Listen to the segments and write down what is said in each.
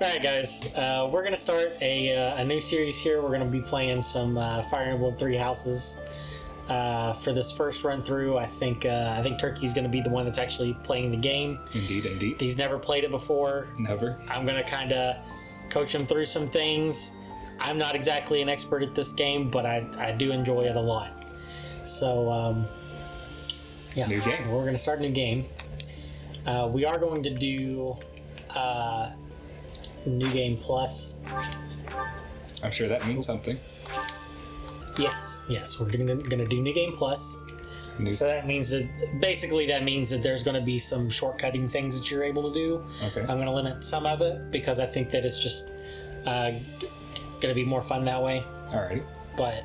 Alright guys, we're going to start a new series here. We're going to be playing some Fire Emblem 3 Houses. For this first run through, I think Turkey's going to be the one that's actually playing the game. Indeed. He's never played it before. Never. I'm going to kind of coach him through some things. I'm not exactly an expert at this game, but I do enjoy it a lot. So, yeah. New game. We're going to start a new game. We are going to do New Game Plus. I'm sure that means something. Yes, we're gonna do New Game Plus. So that means that there's going to be some shortcutting things that you're able to do. Okay. I'm going to limit some of it because I think that it's just going to be more fun that way. Alrighty. But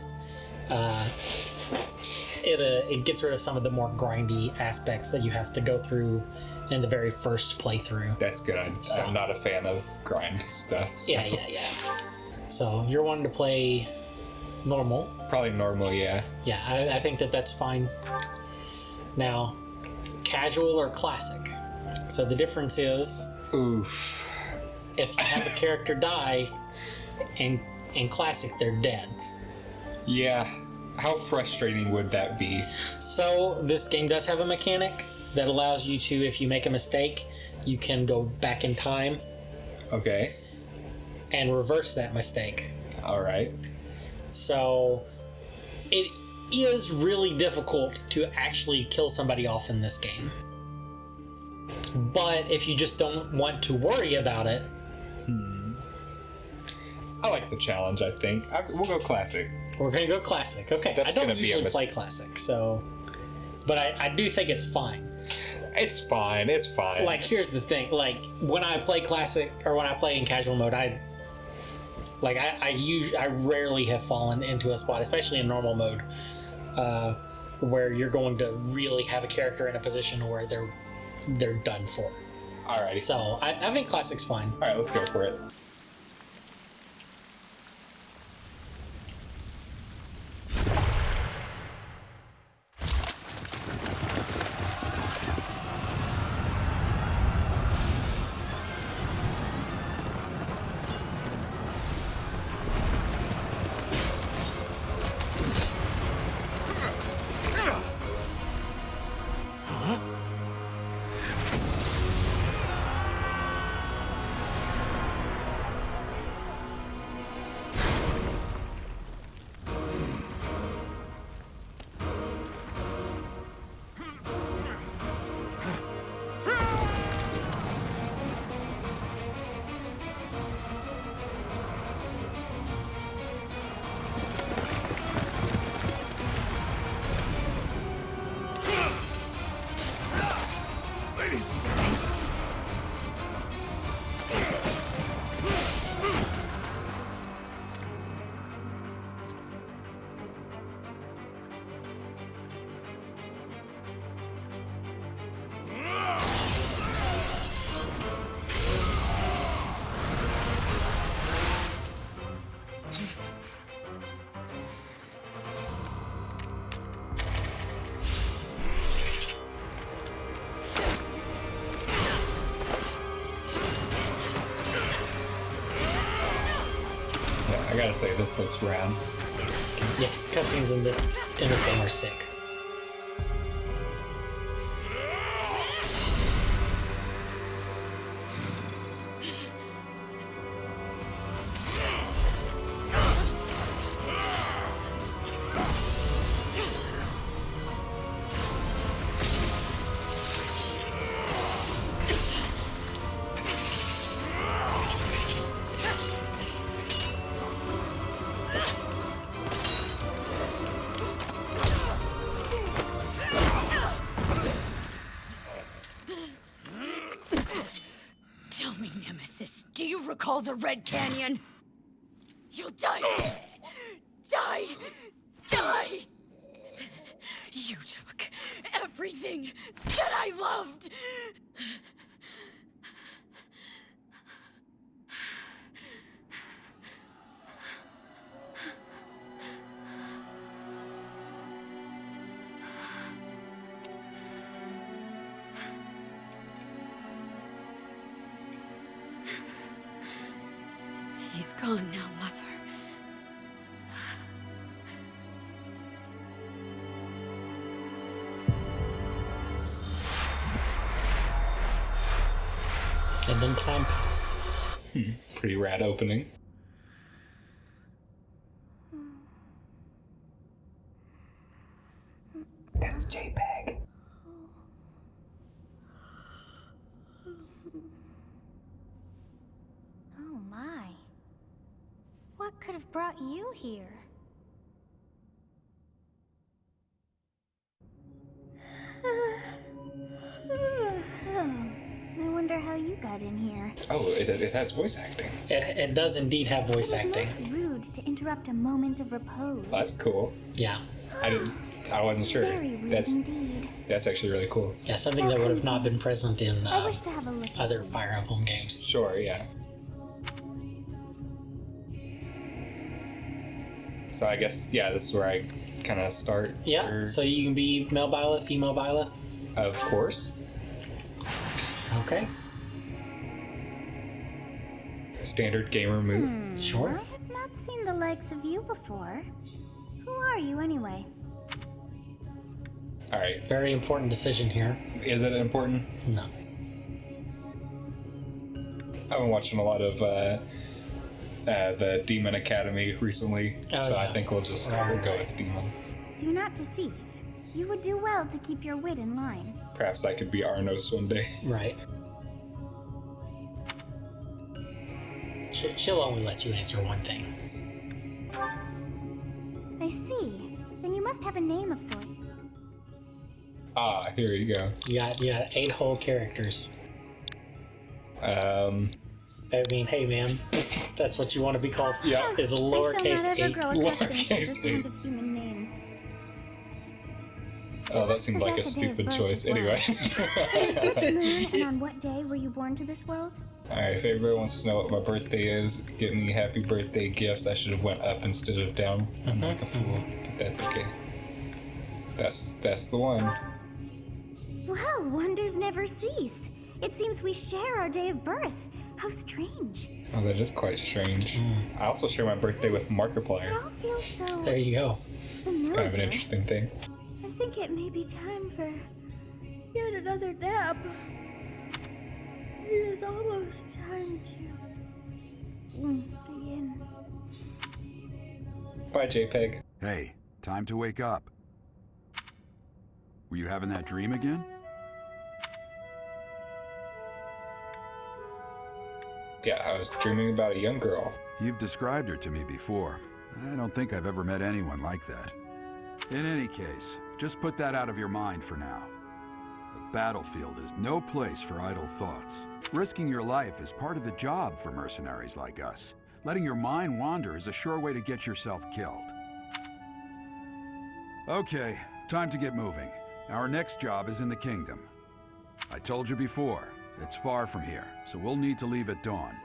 it gets rid of some of the more grindy aspects that you have to go through in the very first playthrough. That's good. I'm not a fan of grind stuff. So. Yeah. So you're wanting to play normal. Probably normal, yeah. Yeah, I think that's fine. Now, casual or classic. So the difference is, Oof. if you have a character die, in classic they're dead. Yeah. How frustrating would that be? So this game does have a mechanic that allows you to, if you make a mistake, you can go back in time. Okay. And reverse that mistake. Alright. So it is really difficult to actually kill somebody off in this game. But if you just don't want to worry about it... I like the challenge, I think. We'll go classic. We're going to go classic. Okay, That's I don't usually play classic, so... But I do think it's fine. It's fine. Like, here's the thing. Like, when I play classic, or when I play in casual mode, I rarely have fallen into a spot, especially in normal mode, where you're going to really have a character in a position where they're done for. Alrighty. So I think classic's fine. Alright, let's go for it. I gotta say, this looks rad. Yeah, cutscenes in this game are sick. Do you recall the Red Canyon? You'll die. Die! You took everything that I loved! He's gone now, Mother. And then time passed. Pretty rad opening. That's JPEG. Oh my. What could have brought you here? I wonder how you got in here. Oh, it has voice acting. It does indeed have voice acting. It was most rude to interrupt a moment of repose. That's cool. Yeah. I wasn't sure. Very rude indeed. That's actually really cool. Yeah, something that would have not been present in I wish to have a look. other Fire Emblem games. Sure, yeah. So I guess, yeah, this is where I kind of start. Yeah, so you can be male Byleth, female Byleth. Of course. Okay, Standard gamer move. sure. I have not seen the likes of you before. Who are you anyway? All right. Very important decision here. Is it important? No. I've been watching a lot of the Demon Academy recently, Oh, so yeah. I think we'll go with Demon. Do not deceive. You would do well to keep your wit in line. Perhaps I could be Arnos one day. Right. She'll only let you answer one thing. I see. Then you must have a name of sort. Ah, here you go. You got 8 whole characters. I mean, hey man, that's what you want to be called. Yeah. It's a I lowercase shall not 8. ever grow accustomed to the Lowercase sound 8. of human names. Oh, that seemed like a Possess a day of stupid birth choice. as well. Anyway. And on what day were you born to this world? Alright, if everybody wants to know what my birthday is, give me happy birthday gifts. I should have went up instead of down. I'm like a fool, but that's okay. That's the one. Well, wonders never cease. It seems we share our day of birth. How strange. Oh, that is quite strange. I also share my birthday with It Markiplier. all feels so There you go. familiar. Kind of an interesting thing. I think it may be time for yet another nap. It is almost time to begin. Bye, JPEG. Hey, time to wake up. Were you having that dream again? Yeah, I was dreaming about a young girl. You've described her to me before. I don't think I've ever met anyone like that. In any case, just put that out of your mind for now. The battlefield is no place for idle thoughts. Risking your life is part of the job for mercenaries like us. Letting your mind wander is a sure way to get yourself killed. Okay, time to get moving. Our next job is in the kingdom. I told you before, it's far from here, so we'll need to leave at dawn.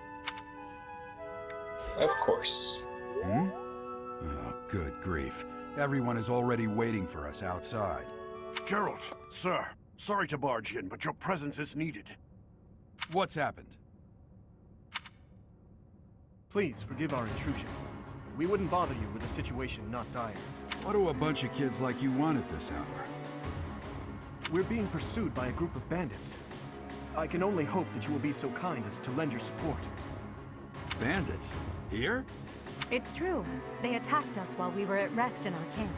Of course. Oh, good grief. Everyone is already waiting for us outside. Gerald, sir, sorry to barge in, but your presence is needed. What's happened? Please forgive our intrusion. We wouldn't bother you with a situation not dire. What do a bunch of kids like you want at this hour? We're being pursued by a group of bandits. I can only hope that you will be so kind as to lend your support. Bandits? Here? It's true. They attacked us while we were at rest in our camp.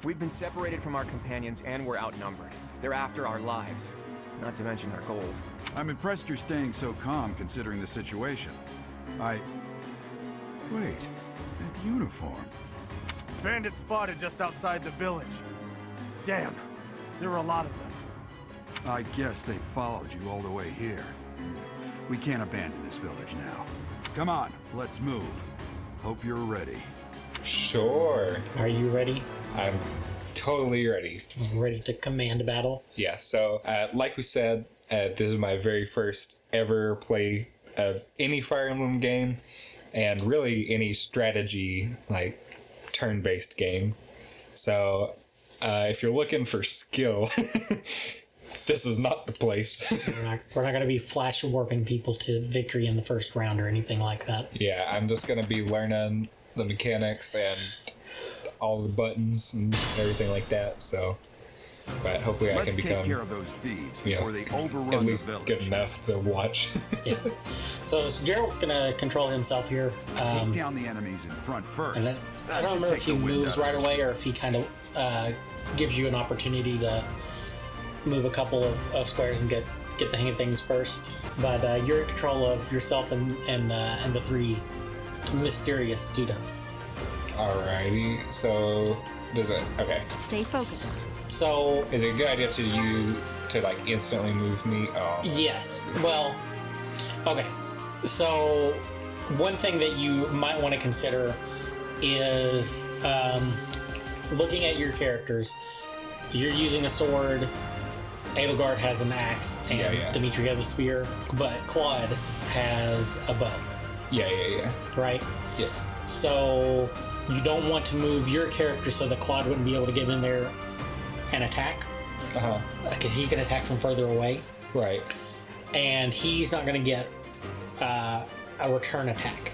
We've been separated from our companions and we're outnumbered. They're after our lives, not to mention our gold. I'm impressed you're staying so calm considering the situation. Wait, that uniform. Bandits spotted just outside the village. Damn, there are a lot of them. I guess they followed you all the way here. We can't abandon this village now. Come on, let's move. Hope you're ready. Sure. Are you ready? I'm totally ready. Ready to command a battle? Yeah, so like we said, this is my very first ever play of any Fire Emblem game, and really any strategy, like, turn-based game. So, if you're looking for skill, this is not the place. We're not going to be flash warping people to victory in the first round or anything like that. Yeah, I'm just going to be learning the mechanics and all the buttons and everything like that, so... But hopefully I can become... Let's take care of those thieves before they overrun at least the village. good enough to watch. Yeah. So Gerald's going to control himself here. Take down the enemies in front first. And then, I don't remember if he moves right away or if he kind of gives you an opportunity to move a couple of squares and get the hang of things first. But you're in control of yourself and the three mysterious students. Alrighty, so does it? Okay. Stay focused. So is it a good idea to like instantly move me? Oh. Yes. Well, okay. So one thing that you might want to consider is looking at your characters. You're using a sword. Edelgard has an axe, and Dimitri has a spear, but Claude has a bow. Yeah. Right? Yeah. So you don't want to move your character so that Claude wouldn't be able to get in there and attack. Because he can attack from further away. Right. And he's not going to get a return attack.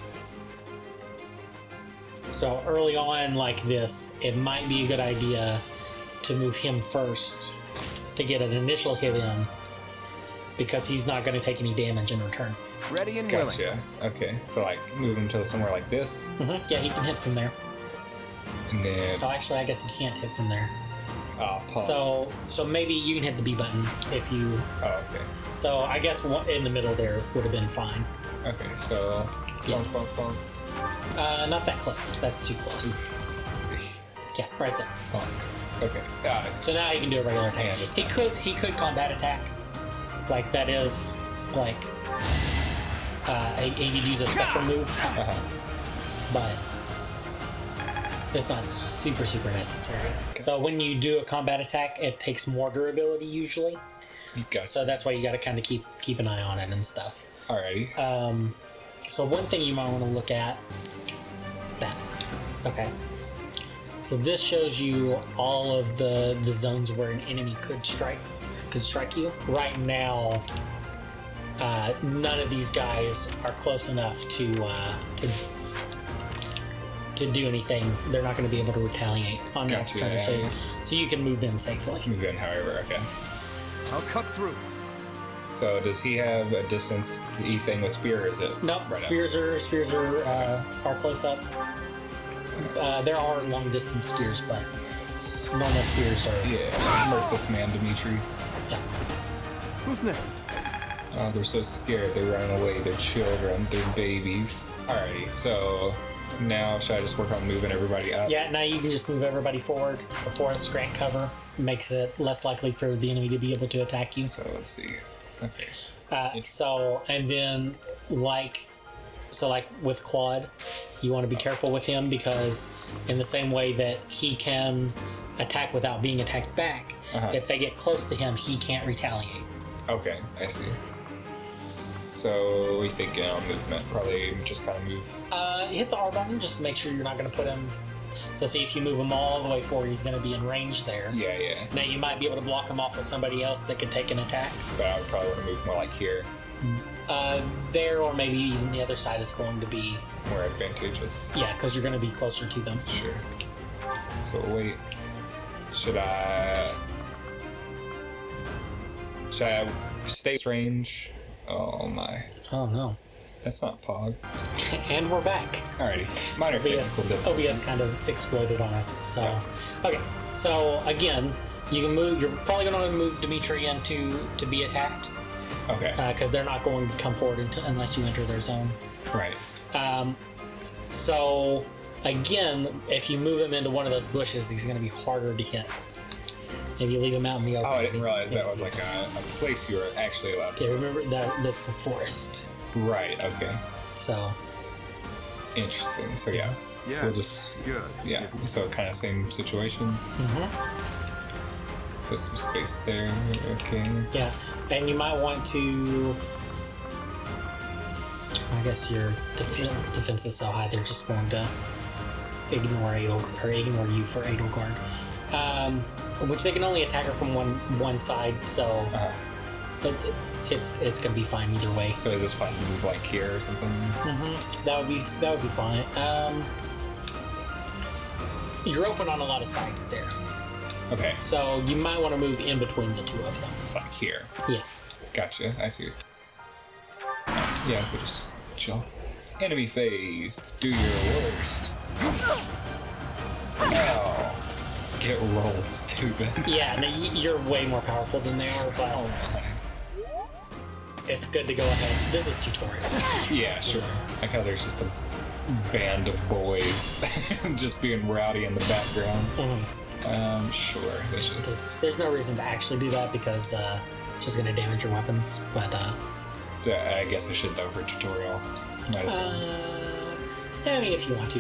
So early on like this, it might be a good idea to move him first to get an initial hit in, because he's not going to take any damage in return. Ready and willing. Gotcha. Okay, so like move him to somewhere like this. Mm-hmm. Yeah, he can hit from there. And then. Oh, actually, I guess he can't hit from there. Oh, pause. So maybe you can hit the B button if you. Oh, okay. So I guess in the middle there would have been fine. Okay, so. Yeah. Bonk. Not that close. That's too close. Yeah, right there. Bonk. Okay. So now he can do a regular attack. He could combat attack. Like that is like he could use a special move. But it's not super necessary. Okay. So when you do a combat attack, it takes more durability usually. Gotcha. So that's why you got to kind of keep an eye on it and stuff. Alrighty. So one thing you might want to look at that. Okay. So this shows you all of the zones where an enemy could strike you. Right now, none of these guys are close enough to do anything. They're not going to be able to retaliate on the next turn. Yeah. So you can move in safely. Move in, however. Okay. I'll cut through. So does he have a distance to anything with spear? Or is it? Nope. Right spears are close up. There are long distance spears, but normal spears are. Yeah, worthless man, Dimitri. Yeah. Who's next? Oh, they're so scared. They're running away. They're children. They're babies. Alrighty, so now should I just work on moving everybody up? Yeah, now you can just move everybody forward. It's a forest, grant cover. Makes it less likely for the enemy to be able to attack you. So let's see. Okay. And then like with Claude, you want to be careful with him, because in the same way that he can attack without being attacked back, if they get close to him, he can't retaliate. Okay, I see. So we think movement, probably just kind of move. Hit the R button just to make sure you're not going to put him. So see, if you move him all the way forward, he's going to be in range there. Yeah. Now you might be able to block him off with somebody else that could take an attack. But I would probably want to move more like here. There, or maybe even the other side is going to be more advantageous. Yeah, because you're going to be closer to them. Sure. So wait, should I stay range? Oh my. Oh no. That's not Pog. And we're back. Alrighty. Minor OBS kind of exploded on us. So okay. So again, you can move. You're probably going to move Dimitri in to be attacked. Okay. Because they're not going to come forward unless you enter their zone. Right. So again, if you move him into one of those bushes, he's going to be harder to hit. If you leave him out in the open. Oh, I didn't realize that was like a place you were actually allowed to. Yeah, remember that's the forest. Right. Okay. So. Interesting. So yeah. Yeah. We'll just. Good. Yeah. So kind of same situation. Put some space there. Okay. Yeah, and you might want to. I guess your defense is so high, they're just going to ignore you for Edelgard. which they can only attack her from one side, so it's gonna be fine either way. So is this fun to move like here or something? That would be fine. You're open on a lot of sides there, Okay, so you might want to move in between the two of them. it's like here. Yeah. Gotcha, I see. Yeah, we just chill. Enemy phase. Do your worst. Oh. Get rolled, stupid. Yeah, no, you're way more powerful than they are, but it's good to go ahead. This is tutorial. Yeah, sure. Like how there's just a band of boys just being rowdy in the background. Sure. There's no reason to actually do that because it's just gonna damage your weapons. But I guess I should though for tutorial. Might as well. yeah, I mean, if you want to.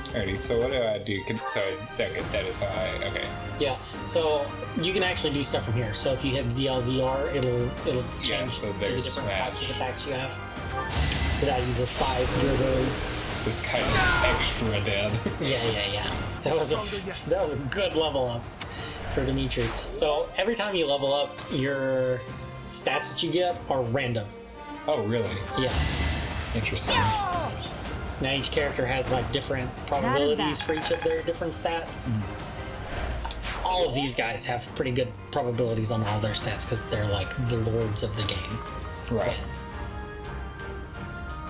Alrighty. So what do I do? That is how I. Okay. Yeah. So you can actually do stuff from here. So if you hit ZLZR, it'll change so to the there's different types of smash. attacks you have. So that uses 5 durability. This guy is extra dead. Yeah. That was a good level up for Dimitri. So every time you level up, your stats that you get are random. Oh, really? Yeah. Interesting. Now each character has like different probabilities for each of their different stats. All of these guys have pretty good probabilities on all their stats because they're like the lords of the game. Right.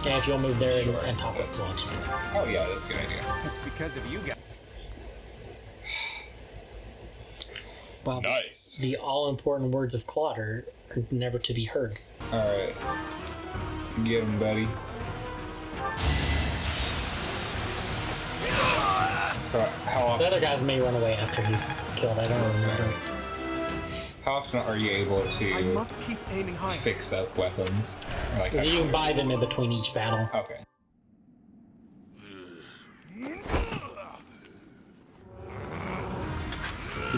And if you'll move there and top with launch, you can. Oh yeah, that's a good idea. It's because of you guys. Well, Nice. the all-important words of Claude are never to be heard. Alright. Get him, buddy. So, how The often, other guys may run away after he's killed. I don't remember. how often are you able I to must keep aiming high. fix up weapons? Or like, You can buy them in between each battle. Okay.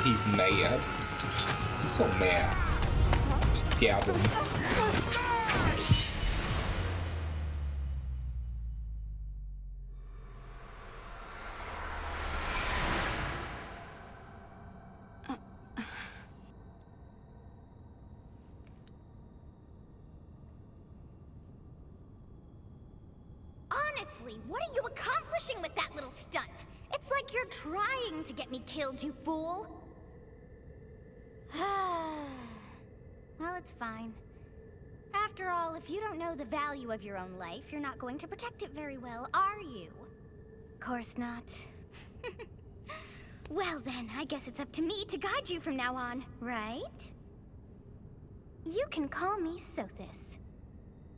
He's mad. He's so mad. Stab him. Honestly, what are you accomplishing with that little stunt? It's like you're trying to get me killed, you fool. Well, it's fine. After all, if you don't know the value of your own life, you're not going to protect it very well, are you? Course not. Well then, I guess it's up to me to guide you from now on, right? You can call me Sothis,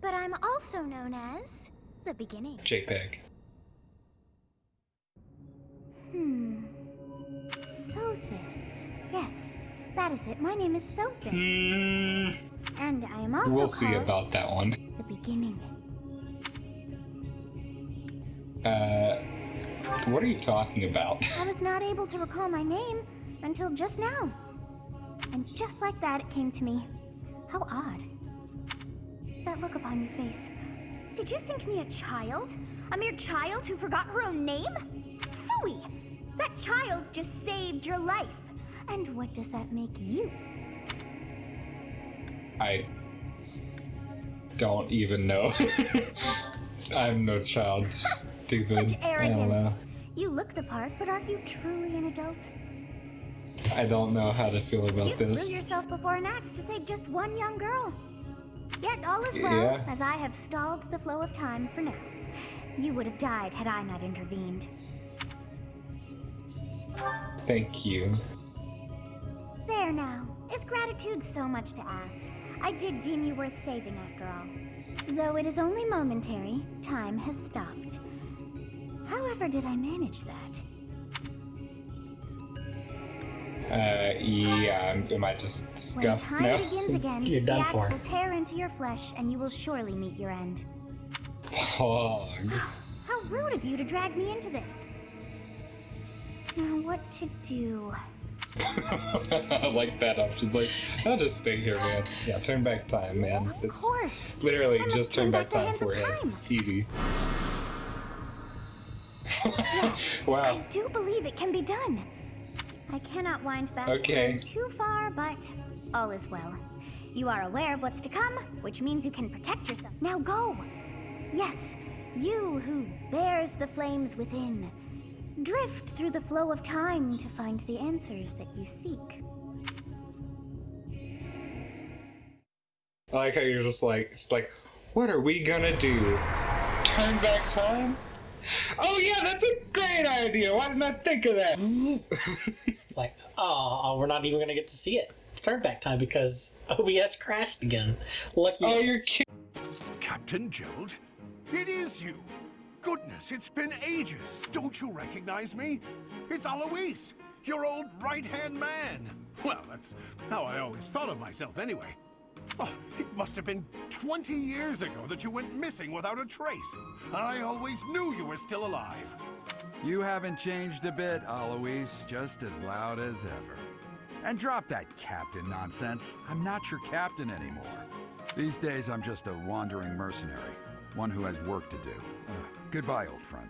but I'm also known as the Beginning. JPEG. Sothis. Yes, that is it. My name is Sothis. And I am also We'll see called about that one. the Beginning. What are you talking about? I was not able to recall my name until just now. And just like that, it came to me. How odd. That look upon your face. Did you think me a child? A mere child who forgot her own name? Phooey! That child just saved your life. And what does that make you? I don't even know. I'm no child. Stupid. Such I don't know. arrogance. You look the part, but are you truly an adult? I don't know how to feel about You this. threw yourself before an axe to save just one young girl. Yet all is well, Yeah. as I have stalled the flow of time for now. You would have died had I not intervened. Thank you. There now. Is gratitude so much to ask? I did deem you worth saving after all. Though it is only momentary, time has stopped. However did I manage that? Yeah, am I just When scuffed time now? begins again, You're the done axe for. will tear into your flesh and you will surely meet your end. Pog. How rude of you to drag me into this. Now what to do? I like that option. Like, I'll just stay here, man. Yeah, turn back time, man. Of It's course. literally I must just turn back the time hands of forehead. time. It's easy. Yes, Wow. I do believe it can be done. I cannot wind back Okay. too far, but all is well. You are aware of what's to come, which means you can protect yourself. Now go! Yes, you who bears the flames within. Drift through the flow of time to find the answers that you seek. I like how you're just like, it's like, what are we gonna do? Turn back time? Oh yeah, that's a great idea. Why didn't I think of that? It's like, oh, we're not even gonna get to see it. Turn back time because OBS crashed again. Lucky. Oh, us. you're kidding. Captain Gerald? It is you! Goodness, it's been ages! Don't you recognize me? It's Alois, your old right-hand man! Well, that's how I always thought of myself anyway. Oh, it must have been 20 years ago that you went missing without a trace. I always knew you were still alive. You haven't changed a bit, Alois, just as loud as ever. And drop that captain nonsense. I'm not your captain anymore. These days, I'm just a wandering mercenary. One who has work to do. Goodbye, old friend.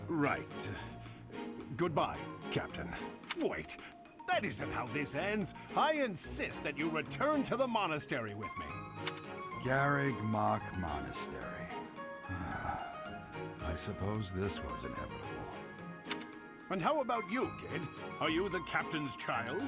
Right. Goodbye, Captain. Wait, that isn't how this ends. I insist that you return to the monastery with me. Garrig Mach Monastery. I suppose this was inevitable. And how about you, kid? Are you the captain's child?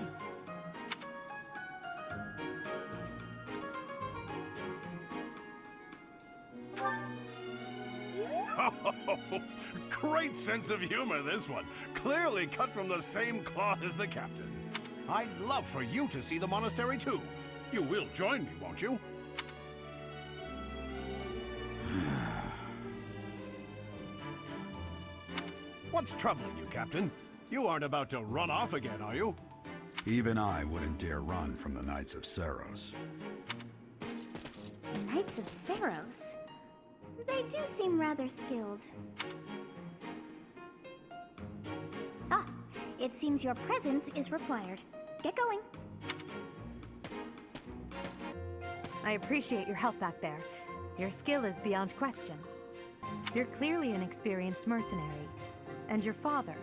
Great sense of humor, this one. Clearly cut from the same cloth as the captain. I'd love for you to see the monastery too. You will join me, won't you? What's troubling you, Captain? You aren't about to run off again, are you? Even I wouldn't dare run from the Knights of Saros. Knights of Saros? They do seem rather skilled. Ah, it seems your presence is required. Get going. I appreciate your help back there. Your skill is beyond question. You're clearly an experienced mercenary. And your father,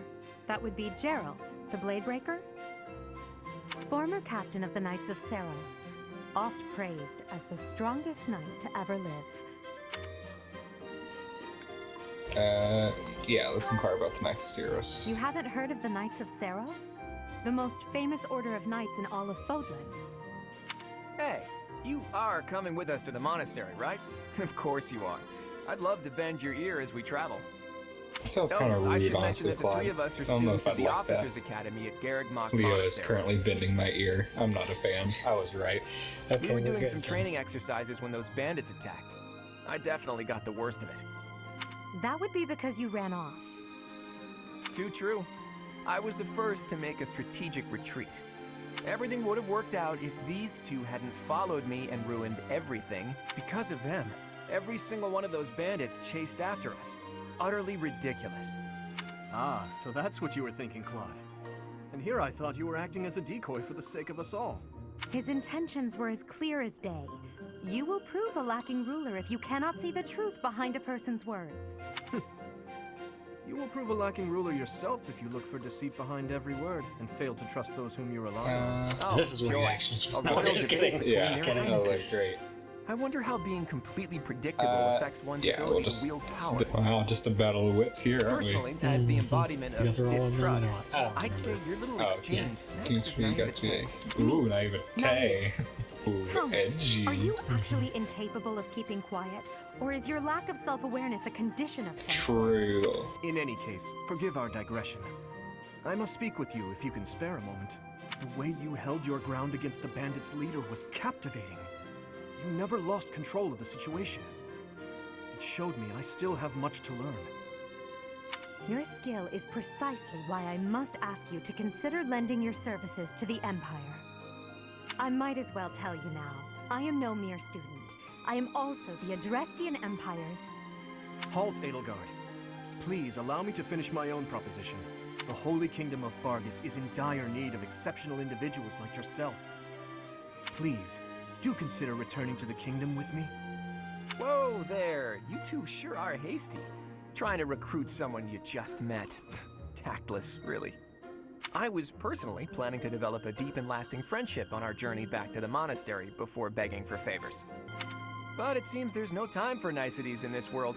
that would be Gerald, the Bladebreaker? Former captain of the Knights of Saros, oft praised as the strongest knight to ever live. Yeah, let's inquire about the Knights of Saros. You haven't heard of the Knights of Saros? The most famous order of knights in all of Fodlan. Hey, you are coming with us to the monastery, right? Of course you are. I'd love to bend your ear as we travel. That sounds kind of I rude, should mention honestly, that the Clyde. three of us are I don't know students if of I'd the like Officers that. Academy at Garrig Mach Leo is Monastery. currently bending my ear. I'm not a fan. I was right. Okay, We were we're doing good some then. training exercises when those bandits attacked. I definitely got the worst of it. That would be because you ran off. Too true. I was the first to make a strategic retreat. Everything would have worked out if these two hadn't followed me and ruined everything because of them. Every single one of those bandits chased after us. Utterly ridiculous. Ah, so that's what you were thinking, Claude. And here I thought you were acting as a decoy for the sake of us all. His intentions were as clear as day. You will prove a lacking ruler if you cannot see the truth behind a person's words. You will prove a lacking ruler yourself if you look for deceit behind every word and fail to trust those whom you rely on. This is where joy. you actually choose. A No, royal just debate kidding. between Yeah, Just your kidding. I was like, highnesses. great. I wonder how being completely predictable affects one's Yeah, we'll ability just, to wield power. wow, just a battle of wits here, aren't we? Personally, as the embodiment You of throw all of them in distrust, there. I don't I'd say remember. your little Oh, exchange yeah. smacks of We got you. naivete. Ooh, naivete. Ooh, Tell me, edgy. are you actually incapable of keeping quiet? Or is your lack of self-awareness a condition of some sort? True. In any case, forgive our digression. I must speak with you if you can spare a moment. The way you held your ground against the bandits' leader was captivating. You never lost control of the situation. It showed me I still have much to learn. Your skill is precisely why I must ask you to consider lending your services to the Empire. I might as well tell you now, I am no mere student. I am also the Adrestian Empire's... Halt, Edelgard. Please allow me to finish my own proposition. The Holy Kingdom of Fargus is in dire need of exceptional individuals like yourself. Please, do consider returning to the kingdom with me. Whoa there, you two sure are hasty. Trying to recruit someone you just met. Tactless, really. I was personally planning to develop a deep and lasting friendship on our journey back to the monastery before begging for favors. But it seems there's no time for niceties in this world.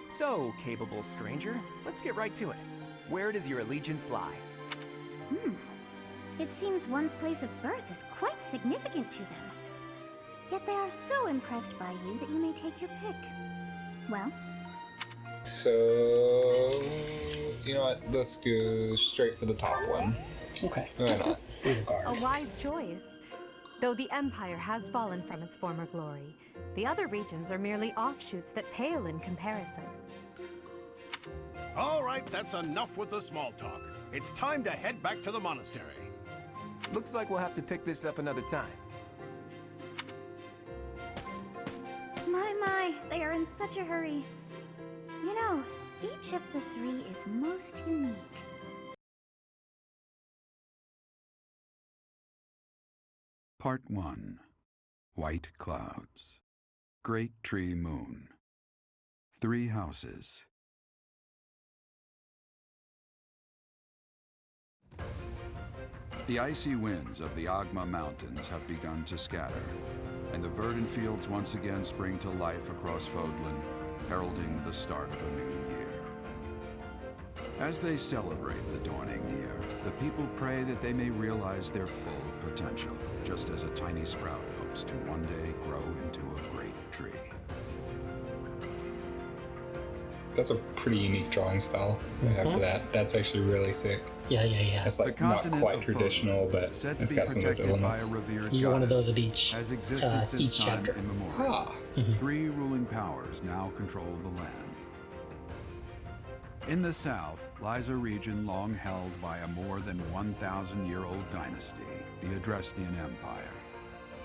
So, capable stranger, let's get right to it. Where does your allegiance lie? It seems one's place of birth is quite significant to them. Yet they are so impressed by you that you may take your pick. Well? So, you know what? Let's go straight for the top one. Okay. Why not? A wise choice. Though the Empire has fallen from its former glory, the other regions are merely offshoots that pale in comparison. All right, that's enough with the small talk. It's time to head back to the monastery. Looks like we'll have to pick this up another time. My, they are in such a hurry. You know, each of the three is most unique. Part 1. White Clouds. Great Tree Moon. 3 houses. The icy winds of the Agma Mountains have begun to scatter, and the verdant fields once again spring to life across Fodlan, heralding the start of a new year. As they celebrate the dawning year, the people pray that they may realize their full potential, just as a tiny sprout hopes to one day grow into a great tree. That's a pretty unique drawing style we have for that. That's actually really sick. Yeah. It's like not quite traditional, but it's got some of those elements. You get one of those at each has existed since each time chapter. immemorial. 3 ruling powers now control the land. In the south lies a region long held by a more than 1,000-year-old dynasty, the Adrestian Empire.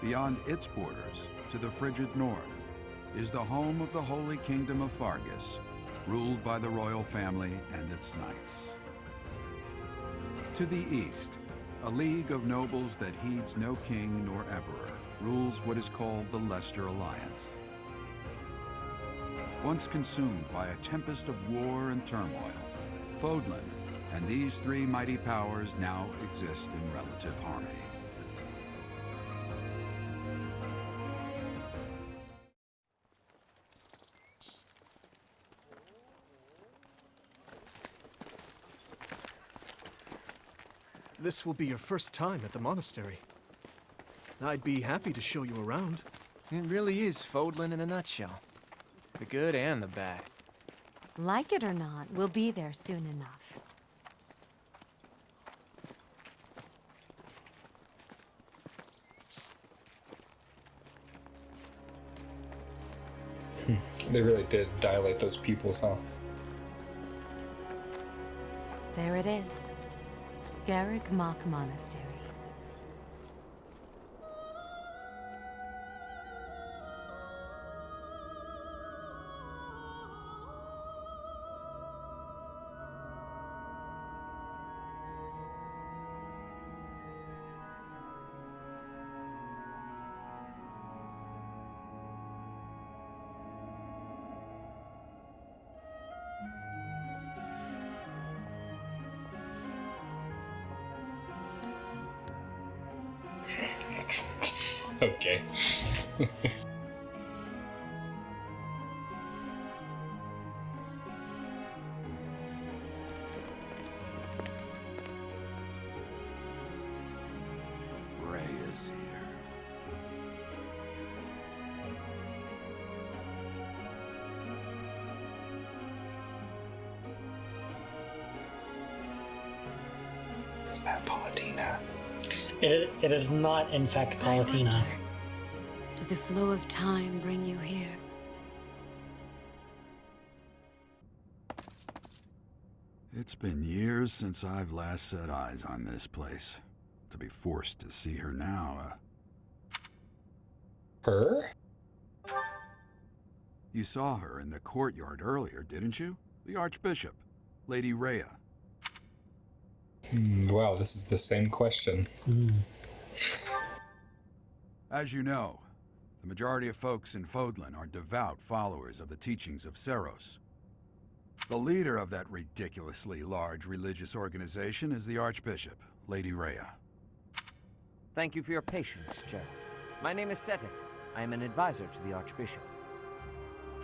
Beyond its borders, to the frigid north, is the home of the Holy Kingdom of Fargus, ruled by the royal family and its knights. To the east, a league of nobles that heeds no king nor emperor rules what is called the Leicester Alliance. Once consumed by a tempest of war and turmoil, Fodlan and these 3 mighty powers now exist in relative harmony. This will be your first time at the monastery. I'd be happy to show you around. It really is Fodlan in a nutshell. The good and the bad. Like it or not, we'll be there soon enough. They really did dilate those pupils, huh? There it is. Garrick Mach Monastery. Okay. Ray is here. Is that Palatina? It is not, in fact, Palatina. Did the flow of time bring you here? It's been years since I've last set eyes on this place. To be forced to see her now, Her? You saw her in the courtyard earlier, didn't you? The Archbishop, Lady Rhea. Wow, this is the same question. As you know, the majority of folks in Fodlan are devout followers of the teachings of Seros. The leader of that ridiculously large religious organization is the Archbishop, Lady Rhea. Thank you for your patience, Gerald. My name is Seteth. I am an advisor to the Archbishop.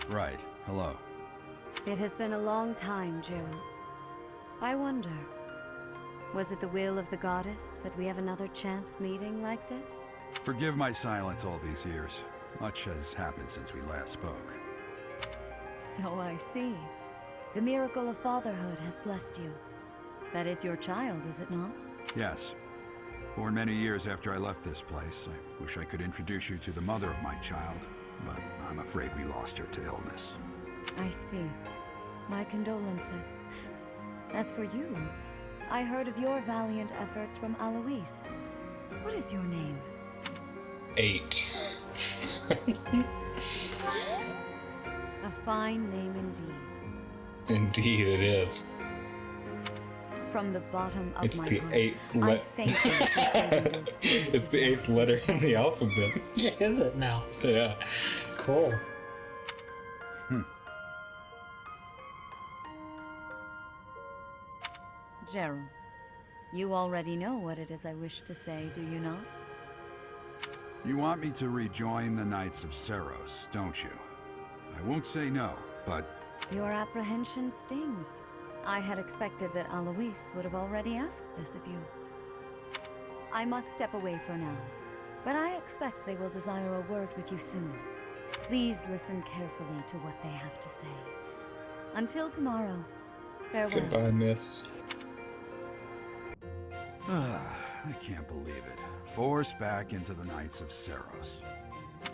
Right. Hello. It has been a long time, Gerald. I wonder, was it the will of the goddess that we have another chance meeting like this? Forgive my silence all these years. Much has happened since we last spoke. So I see. The miracle of fatherhood has blessed you. That is your child, is it not? Yes. Born many years after I left this place. I wish I could introduce you to the mother of my child, but I'm afraid we lost her to illness. I see. My condolences. As for you, I heard of your valiant efforts from Alois. What is your name? 8. A fine name indeed. Indeed, it is. From the bottom of It's my the heart, 8th I letter. thank you for saving those spirits It's the of 8th letter in the alphabet. Is it now? Yeah. Cool. Gerald, you already know what it is I wish to say, do you not? You want me to rejoin the Knights of Seros, don't you? I won't say no, but Your apprehension stings. I had expected that Alois would have already asked this of you. I must step away for now, but I expect they will desire a word with you soon. Please listen carefully to what they have to say. Until tomorrow, farewell. Goodbye, miss. I can't believe it. Forced back into the Knights of Seros.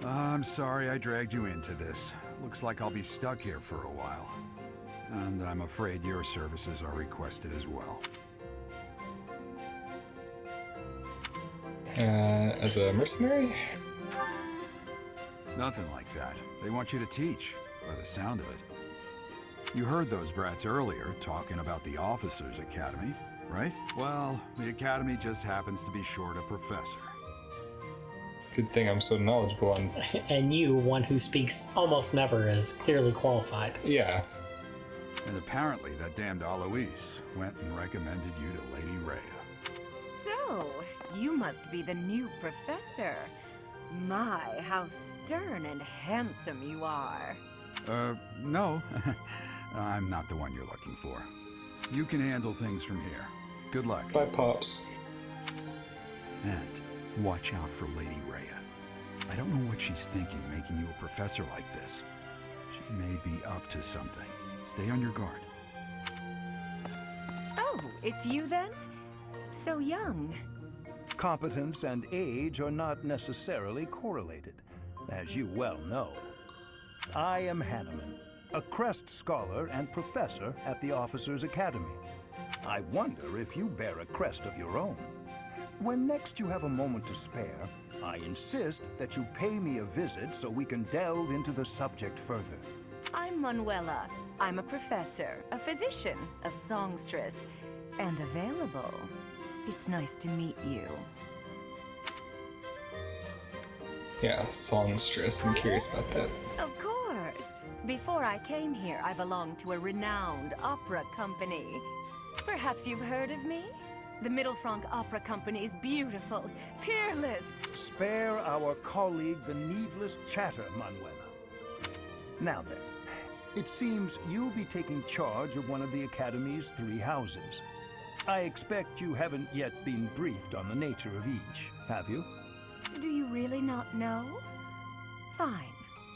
I'm sorry I dragged you into this. Looks like I'll be stuck here for a while. And I'm afraid your services are requested as well. As a mercenary? Nothing like that. They want you to teach, by the sound of it. You heard those brats earlier talking about the Officers' Academy, right? Well, the Academy just happens to be short a professor. Good thing I'm so knowledgeable on... And you, one who speaks almost never, is clearly qualified. Yeah. And apparently that damned Alois went and recommended you to Lady Rhea. So, you must be the new professor. My, how stern and handsome you are. No. I'm not the one you're looking for. You can handle things from here. Good luck. Bye, Pops. And watch out for Lady Rhea. I don't know what she's thinking making you a professor like this. She may be up to something. Stay on your guard. Oh, it's you then? So young. Competence and age are not necessarily correlated, as you well know. I am Hanneman, a Crest Scholar and Professor at the Officers' Academy. I wonder if you bear a crest of your own. When next you have a moment to spare, I insist that you pay me a visit so we can delve into the subject further. I'm Manuela. I'm a professor, a physician, a songstress, and available. It's nice to meet you. Yeah, songstress. I'm curious about that. Of course. Before I came here, I belonged to a renowned opera company. Perhaps you've heard of me? The Mittelfranc Opera Company is beautiful, peerless. Spare our colleague the needless chatter, Manuela. Now then, it seems you'll be taking charge of one of the Academy's 3 houses. I expect you haven't yet been briefed on the nature of each, have you? Do you really not know? Fine.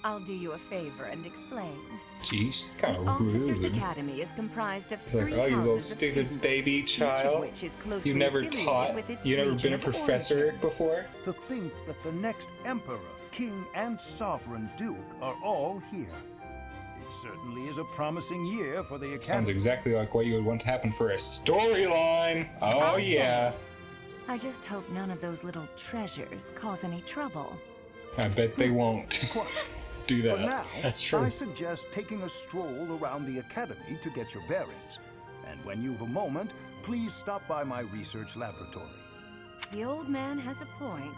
I'll do you a favor and explain. Gee, she's kind The of Officers' rude. Academy is comprised of It's like, 3 oh, you little houses of stupid students, baby each of child. which is closely You never affiliated taught. with its You never region been a of professor origin. before. To think that the next Emperor, King, and Sovereign Duke are all here. It certainly is a promising year for the Academy. Sounds exactly like what you would want to happen for a storyline. Oh, Awesome. yeah. I just hope none of those little treasures cause any trouble. I bet they won't do For that. now, That's true. I suggest taking a stroll around the Academy to get your bearings. And when you've a moment, please stop by my research laboratory. The old man has a point.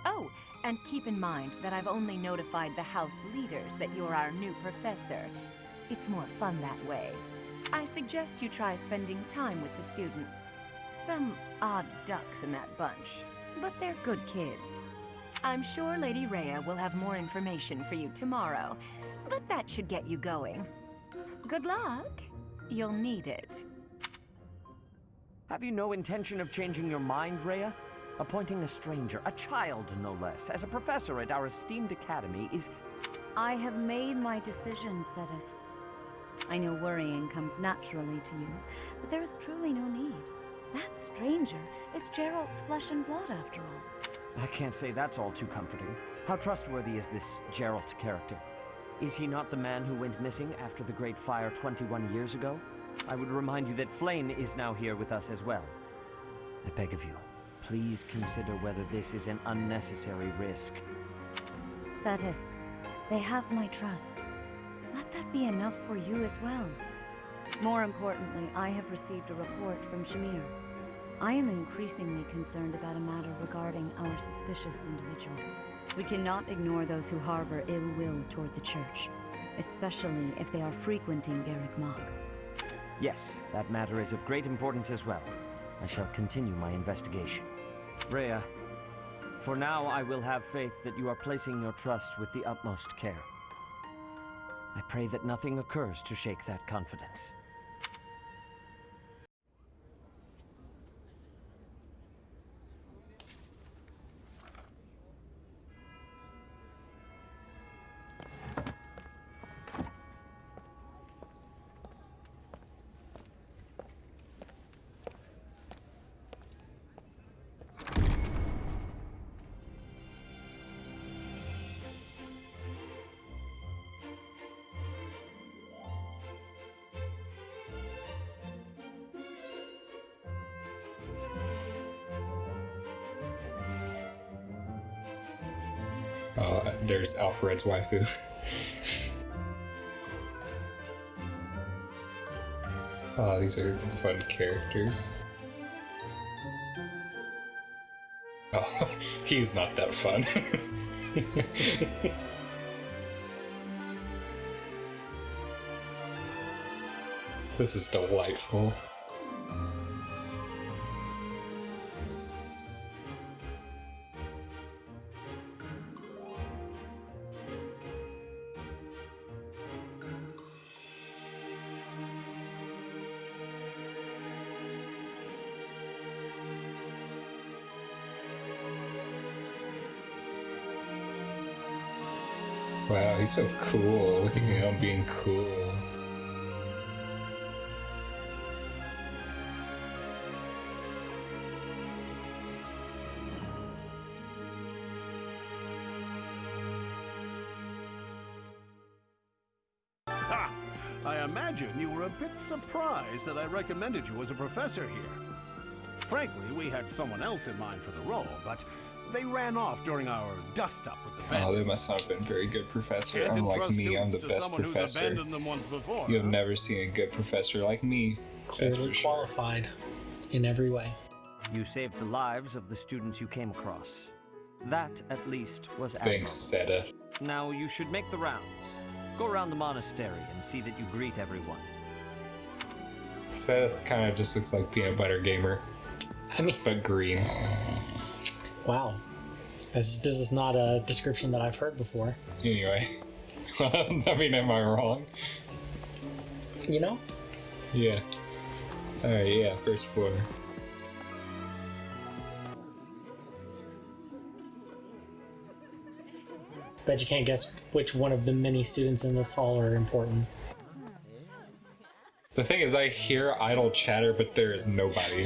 Oh, and keep in mind that I've only notified the house leaders that you're our new professor. It's more fun that way. I suggest you try spending time with the students. Some odd ducks in that bunch, but they're good kids. I'm sure Lady Rhea will have more information for you tomorrow, but that should get you going. Good luck. You'll need it. Have you no intention of changing your mind, Rhea? Appointing a stranger, a child no less, as a professor at our esteemed academy is... I have made my decision, Sedith. I know worrying comes naturally to you, but there is truly no need. That stranger is Gerald's flesh and blood, after all. I can't say that's all too comforting. How trustworthy is this Gerald character? Is he not the man who went missing after the Great Fire 21 years ago? I would remind you that Flame is now here with us as well. I beg of you, please consider whether this is an unnecessary risk. Sedith, they have my trust. Let that be enough for you as well. More importantly, I have received a report from Shamir. I am increasingly concerned about a matter regarding our suspicious individual. We cannot ignore those who harbor ill will toward the Church, especially if they are frequenting Garrick Mach. Yes, that matter is of great importance as well. I shall continue my investigation. Rhea, for now I will have faith that you are placing your trust with the utmost care. I pray that nothing occurs to shake that confidence. There's Alfred's waifu. Oh, these are fun characters. Oh, he's not that fun. This is delightful. Wow, he's so cool. Look at him being cool. Ha! I imagine you were a bit surprised that I recommended you as a professor here. Frankly, we had someone else in mind for the role, but they ran off during our dust-up with the bandits. Oh, they must not have been very good professor. Can't Unlike entrust me, I'm the students to best someone who's professor. abandoned them once before, You have huh? never seen a good professor like me. Clearly qualified in every way. You saved the lives of the students you came across. That, at least, was Thanks, Sedith. Now you should make the rounds. Go around the monastery and see that you greet everyone. Sedith kind of just looks like Peanut Butter Gamer. I mean... But green. Wow. This is not a description that I've heard before. Anyway. I mean, am I wrong? You know? Yeah. Alright, yeah, first floor. Bet you can't guess which one of the many students in this hall are important. The thing is, I hear idle chatter, but there is nobody.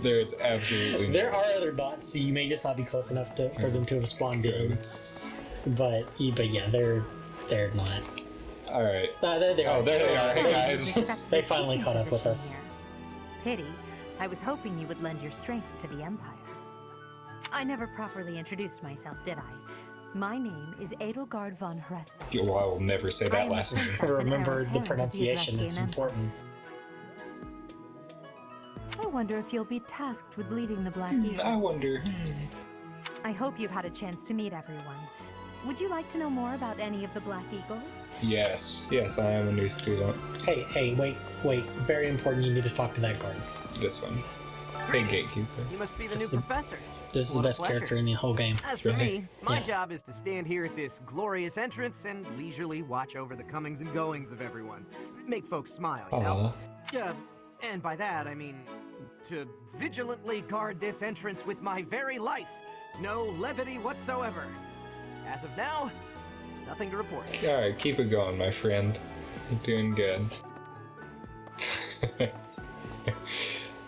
There is absolutely There are other bots, so you may just not be close enough for them to have spawned in. But yeah, they're not. Alright. There they are. Oh, there they are. Hey, guys. They finally caught up with us. Pity. I was hoping you would lend your strength to the Empire. I never properly introduced myself, did I? My name is Edelgard von Hresper. Well, I will never say that last name. Remember the pronunciation, it's important. I wonder if you'll be tasked with leading the Black Eagles. I wonder. I hope you've had a chance to meet everyone. would you like to know more about any of the Black Eagles? Yes, I am a new student. Hey, wait. Very important. You need to talk to that guard. This one. Hey, gatekeeper. You must be the new professor. This is the What a best pleasure. character in the whole game. As for me, my Yeah. job is to stand here at this glorious entrance and leisurely watch over the comings and goings of everyone. Make folks smile, you know? And by that, I mean to vigilantly guard this entrance with my very life. No levity whatsoever. As of now, nothing to report. Alright, keep it going, my friend. You're doing good.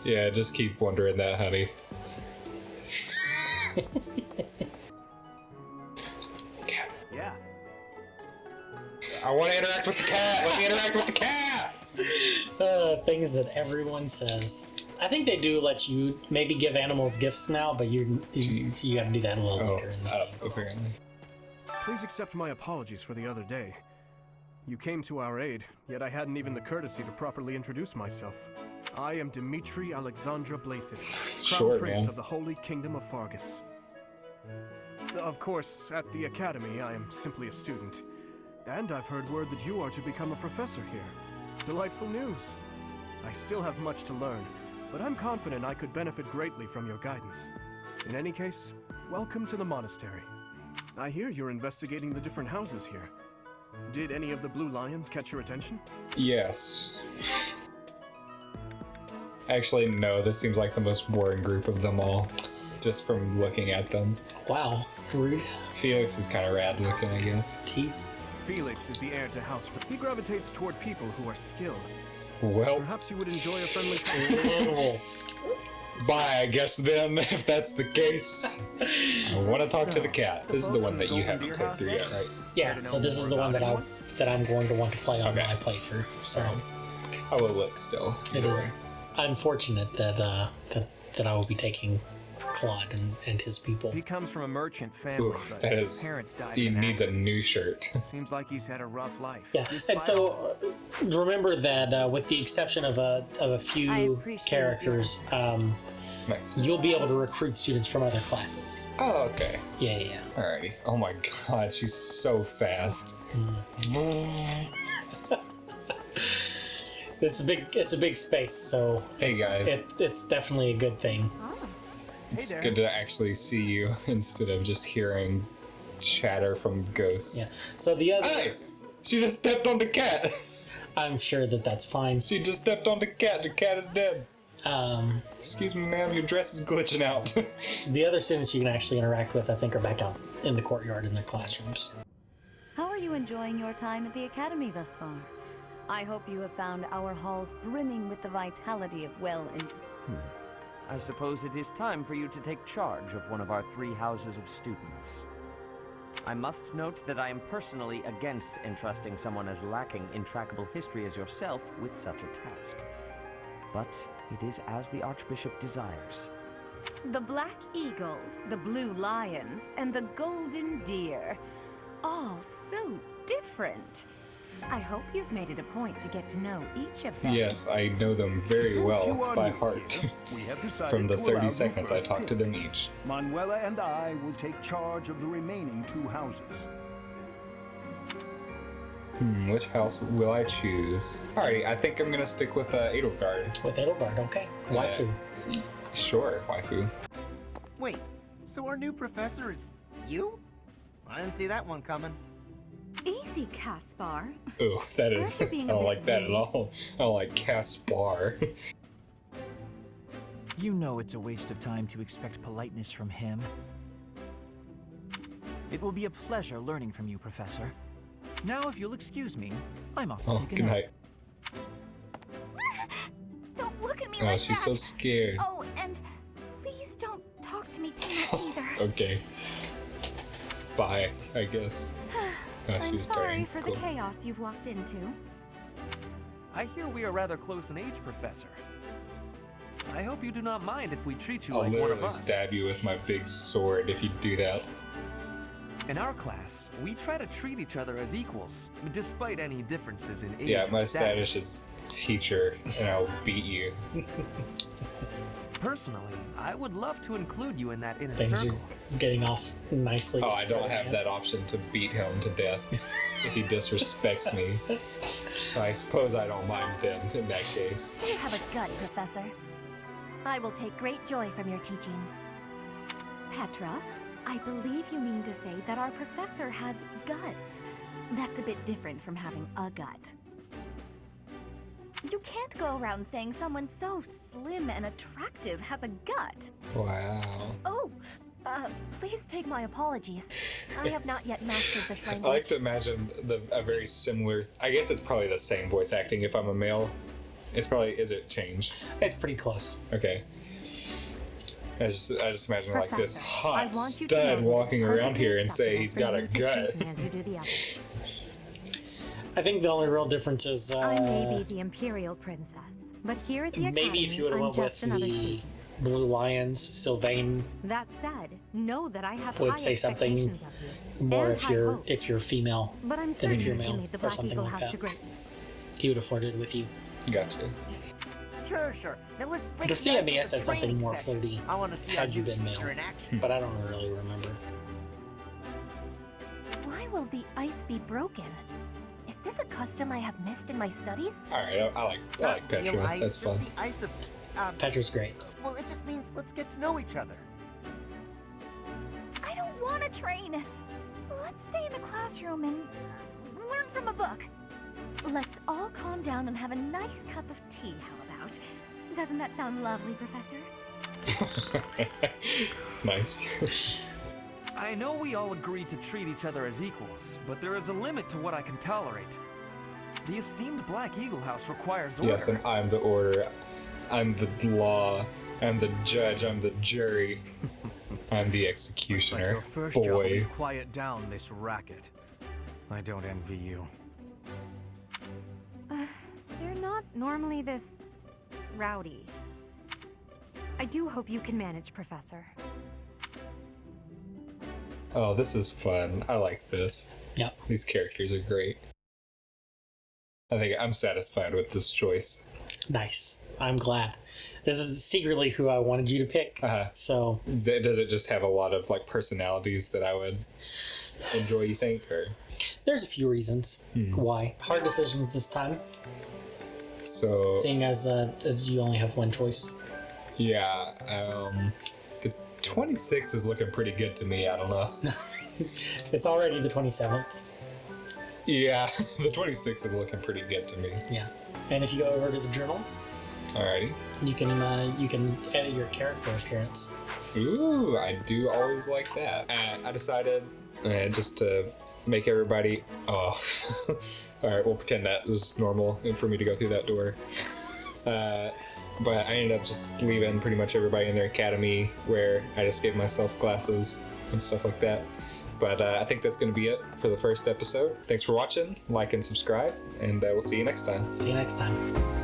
Yeah, just keep wondering that, honey. Yeah. I want to interact with the cat! Let me interact with the cat! Things that everyone says. I think they do let you maybe give animals gifts now, but you gotta do that a little later in the game. Apparently. Please accept my apologies for the other day. You came to our aid, yet I hadn't even the courtesy to properly introduce myself. I am Dimitri Alexandra Blathen, Crown Prince of the Holy Kingdom of Fargus. Of course, at the Academy, I am simply a student. And I've heard word that you are to become a professor here. Delightful news. I still have much to learn, but I'm confident I could benefit greatly from your guidance. In any case, welcome to the monastery. I hear you're investigating the different houses here. Did any of the Blue Lions catch your attention? Yes. Actually, no, this seems like the most boring group of them all, just from looking at them. Wow, rude. Felix is kind of rad looking, I guess. Felix is the heir to House. He gravitates toward people who are skilled. Well, perhaps you would enjoy a friendly bye, I guess then, if that's the case. I want to talk to the cat. This is the one that you haven't played through yet, right? Yeah, so this is the one that I'm going to want to play on my playthrough. So I will look still. It is unfortunate that I will be taking Claude and his people. He comes from a merchant family, but that his is. parents died He in an needs a accident. new shirt. Seems like he's had a rough life. Yeah, and so remember that with the exception of a few characters, you'll be able to recruit students from other classes. Oh, okay. Yeah. Alrighty. Oh my god, she's so fast. It's a big space, so hey guys, it's definitely a good thing. It's good to actually see you instead of just hearing chatter from ghosts. Yeah. So the other. Hey! She just stepped on the cat! I'm sure that's fine. She just stepped on the cat. The cat is dead. Excuse me, ma'am, your dress is glitching out. The other students you can actually interact with, I think, are back out in the courtyard in their classrooms. How are you enjoying your time at the Academy thus far? I hope you have found our halls brimming with the vitality of I suppose it is time for you to take charge of one of our 3 houses of students. I must note that I am personally against entrusting someone as lacking in trackable history as yourself with such a task. But it is as the Archbishop desires. The Black Eagles, the Blue Lions, and the Golden Deer. All so different. I hope you've made it a point to get to know each of them. Yes, I know them very well by heart. From the 30 seconds I talked to them each. Manuela and I will take charge of the remaining 2 houses. Which house will I choose? Alrighty, I think I'm gonna stick with Edelgard. With Edelgard, okay. Waifu. Sure, waifu. Wait, so our new professor is you? I didn't see that one coming. Easy, Caspar. Ooh, that is. I don't like that at all. I don't like Caspar. You know it's a waste of time to expect politeness from him. It will be a pleasure learning from you, Professor. Now, if you'll excuse me, I'm off to take a good nap. night. Don't look at me Oh, like she's that. so scared. Oh, and please don't talk to me too much either. Okay. Bye, I guess. I'm she's sorry starting. for Cool. the chaos you've walked into. I hear we are rather close in age, Professor. I hope you do not mind if we treat you I'll like one of literally us. stab you with my big sword if you do that. In our class, we try to treat each other as equals, despite any differences in age Yeah, or my status. status is teacher, and I'll beat you. Personally, I would love to include you in that inner Things circle. are getting off nicely. Oh, I don't have that option to beat him to death if he disrespects me. So I suppose I don't mind then in that case. You have a gut, Professor. I will take great joy from your teachings. Petra, I believe you mean to say that our professor has guts. That's a bit different from having a gut. You can't go around saying someone so slim and attractive has a gut. Wow. Oh, please take my apologies. I have not yet mastered this I language. like to imagine a very similar. I guess it's probably the same voice acting if I'm a male. It's probably. Is it changed? It's pretty close. Okay. I just imagine like this Professor, I hot want you to know stud that walking it's around perfectly here and say acceptable he's for got you a to gut. treat me as you do the others. I think the only real difference is I may be the Imperial Princess, but here at the Academy, maybe if you would have I'm went with just another the student. Blue Lions, Sylvain That said, know that I have would high say something expectations of you, more and if high you're hopes. female But I'm than certain if you're you can male lead the or Black something Eagle like House that. to greatness. He would have flirted with you. Gotcha. Sure. Now let's break Dorothea the may have ice said with the something training more session. flirty I want to see our had you new been teacher male, in action. but I don't really remember. Why will the ice be broken? Is this a custom I have missed in my studies? All right, I like Petra. Real ice, That's just fun. the ice of. Petra's great. Well, it just means let's get to know each other. I don't want to train. Let's stay in the classroom and learn from a book. Let's all calm down and have a nice cup of tea, how about? Doesn't that sound lovely, Professor? Nice. I know we all agreed to treat each other as equals, but there is a limit to what I can tolerate. The esteemed Black Eagle House requires order. Yes, and I'm the order. I'm the law. I'm the judge. I'm the jury. I'm the executioner. Your first job will be Boy. to quiet down this racket. I don't envy you. You're not normally this rowdy. I do hope you can manage, Professor. Oh, this is fun. I like this. Yep. These characters are great. I think I'm satisfied with this choice. Nice. I'm glad. This is secretly who I wanted you to pick. So Does it just have a lot of like personalities that I would enjoy, you think? Or there's a few reasons why. Hard decisions this time. So Seeing as you only have one choice. yeah, the 26th is looking pretty good to me. I don't know. It's already the 27th. Yeah, the 26th is looking pretty good to me. Yeah. And if you go over to the journal, Alrighty. you can edit your character appearance. Ooh, I do always like that. I decided just to make everybody. Oh, all right. We'll pretend that was normal and for me to go through that door. But I ended up just leaving pretty much everybody in their academy where I just gave myself classes and stuff like that. But I think that's going to be it for the first episode. Thanks for watching. Like and subscribe, and we'll see you next time. See you next time.